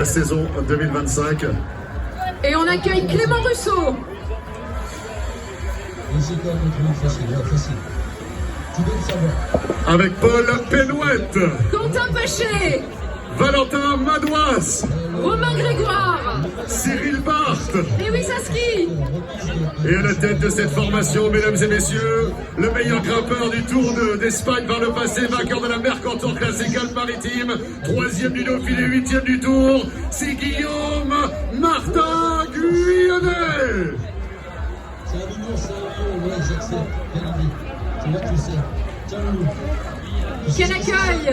La saison 2025. Et on accueille Clément Russo. Avec Paul Penouette, Quentin Paché, Valentin Madouas, Romain Grégoire, Cyril Barthes. Lewis Aski. Et à la tête de cette formation, mesdames et messieurs, le meilleur grimpeur du Tour d'Espagne par le passé, vainqueur de la Mercantour Classique Alpes-Maritimes, 3e du Dauphiné, 8e du Tour, c'est Guillaume Martin Guyonnet. C'est un million, ouais, j'accepte. C'est là que tu sais. Ciao. Quel accueil.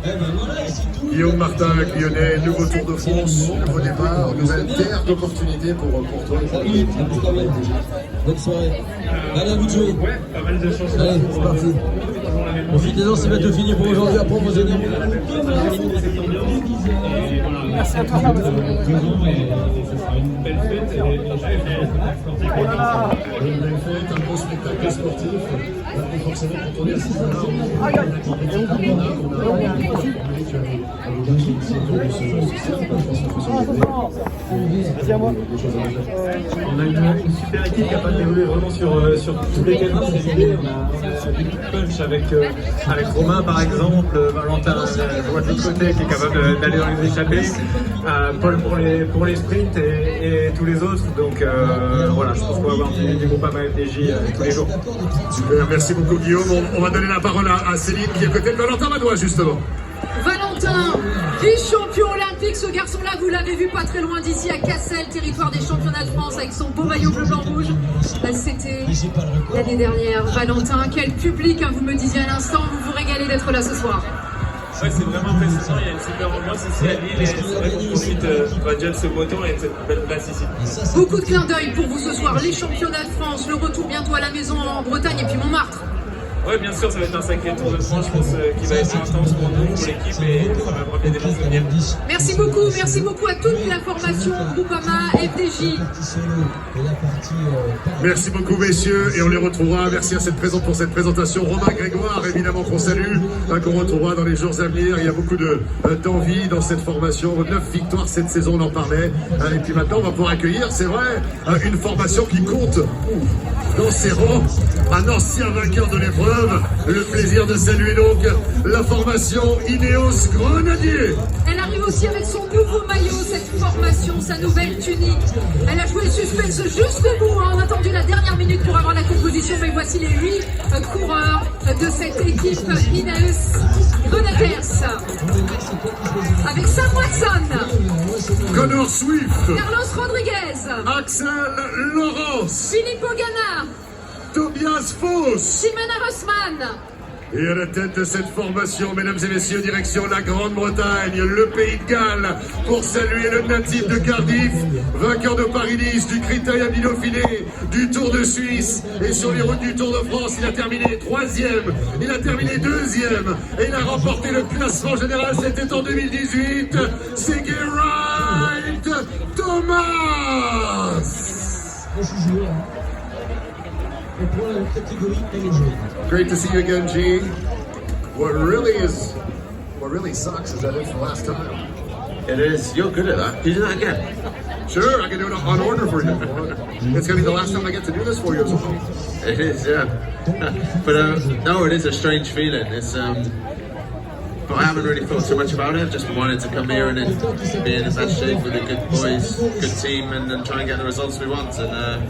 Eh ben voilà, ici tout. Guillaume Martin Guyonnet, nouveau Tour de France, nouveau départ, nouvelle terre d'opportunité pour toi. Salut, bonne soirée. Allez, à vous de jouer. Ouais, pas mal de chance. Allez, c'est parti. Profitez-en, c'est bientôt fini pour aujourd'hui. Après, on va se dire. Merci à toi. 2 ans et ce sera une belle fête. Une belle fête, un beau spectacle sportif. Et forcément, quand on est à ce niveau-là, On a une super équipe capable d'évoluer vraiment sur tous les canaux. On a du punch avec Romain par exemple, Valentin de l'autre côté qui est capable d'aller dans les échappées, Paul pour les sprints et tous les autres. Donc voilà, je pense qu'on va avoir du groupe AMA FDJ tous les jours. Super, merci beaucoup Guillaume. On va donner la parole à Céline qui est à côté de Valentin Madouas justement. Valentin, vice-champion olympique, ce garçon-là, vous l'avez vu pas très loin d'ici à Cassel, territoire des championnats de France, avec son beau maillot bleu-blanc-rouge. C'était l'année dernière. Valentin, quel public, hein, vous me disiez à l'instant, vous vous régalez d'être là ce soir. Ouais, c'est vraiment impressionnant, il y a une super ambiance ici à Lille et c'est vrai qu'on profite déjà de ce beau temps et de cette belle place ici. Beaucoup de clins d'œil pour vous ce soir, les championnats de France, le retour bientôt à la maison en Bretagne et puis Montmartre. Oui, bien sûr, ça va être un sacré Tour de France, je pense, qui va être intense pour nous, pour l'équipe et ça va vraiment bien des bons souvenirs. Merci beaucoup à toute la formation Groupama FDJ. Merci beaucoup messieurs et on les retrouvera. Merci pour cette présentation. Romain Grégoire évidemment qu'on salue, qu'on retrouvera dans les jours à venir. Il y a beaucoup d'envie dans cette formation. 9 victoires cette saison, on en parlait. Et puis maintenant on va pouvoir accueillir, c'est vrai, une formation qui compte dans ses rangs, un ancien vainqueur de l'épreuve. Le plaisir de saluer donc la formation Ineos Grenadier. Elle arrive aussi avec son nouveau maillot, cette formation, sa nouvelle tunique. Elle a joué le suspense juste au bout, hein. On a attendu la dernière minute pour avoir la composition, mais voici les 8 coureurs de cette équipe Ineos Grenadiers. Avec Sam Watson, Connor Swift, Carlos Rodriguez, Axel Laurence, Filippo Ganna, Tobias Foss. Jimena Rossmann. Et à la tête de cette formation, mesdames et messieurs, direction la Grande-Bretagne, le Pays de Galles, pour saluer le natif de Cardiff, vainqueur de Paris-Nice, du Critérium du Dauphiné, du Tour de Suisse, et sur les routes du Tour de France, il a terminé 3e, il a terminé 2e, et il a remporté le classement général, c'était en 2018, c'est Geraint Thomas. Great to see you again, G. What really sucks is that it's the last time. It is. You're good at that. Can you do that again? Sure, I can do it on order for you. It's going to be the last time I get to do this for you as well. It is, yeah. But no, it is a strange feeling. It's but I haven't really thought too much about it. I've just wanted to come here and be in the best shape with a good boys, good team, and then try and get the results we want and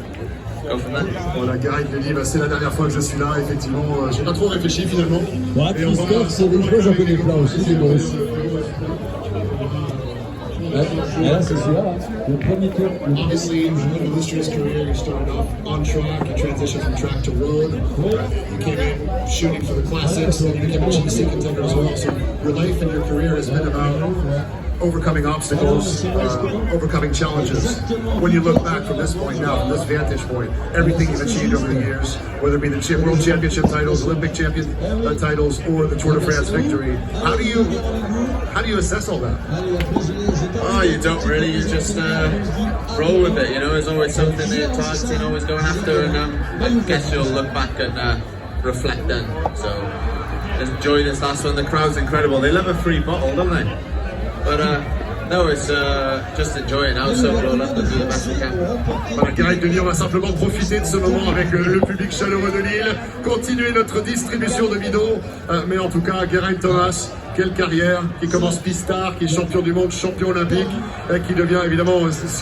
go from there. Voilà, Geraint me dit, c'est la dernière fois que je suis là. Effectivement, j'ai pas trop réfléchi finalement. Ouais, Christophe, c'est des choses, j'en connais plein aussi, c'est bon. Et là, c'est celui-là, le premier tour. Obviously, in the illustrious career, you started off on track, you transitioned from track to road, you came in shooting for the classics, and you became a GC contender as well. So your life and your career has been about overcoming obstacles, overcoming challenges. When you look back from this point now, from this vantage point, everything you've achieved over the years, whether it be the World Championship titles, Olympic champion titles, or the Tour de France victory, how do you assess all that? Oh, you don't really. You just roll with it. You know, there's always something that you're targeting, always going after, and I guess you'll look back and reflect then. So enjoy this last one. The crowd's incredible. They love a free bottle, don't they? But No, it's just enjoying. I was so glad to do the best we can. Voilà, Geraint Denis, on va simplement profiter de ce moment avec le public chaleureux de Lille, continuer notre distribution de bidons, mais en tout cas, Geraint Thomas, quelle carrière, qui commence pistard, qui est champion du monde, champion olympique, qui devient évidemment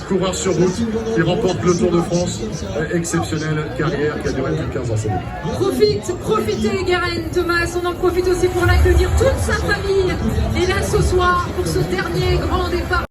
coureur sur route, qui remporte le Tour de France, exceptionnelle carrière qui a duré plus de 15 ans. C'est bon. Profitez Geraint Thomas, on en profite aussi pour l'accueillir toute sa famille, et là ce soir pour ce dernier grand départ.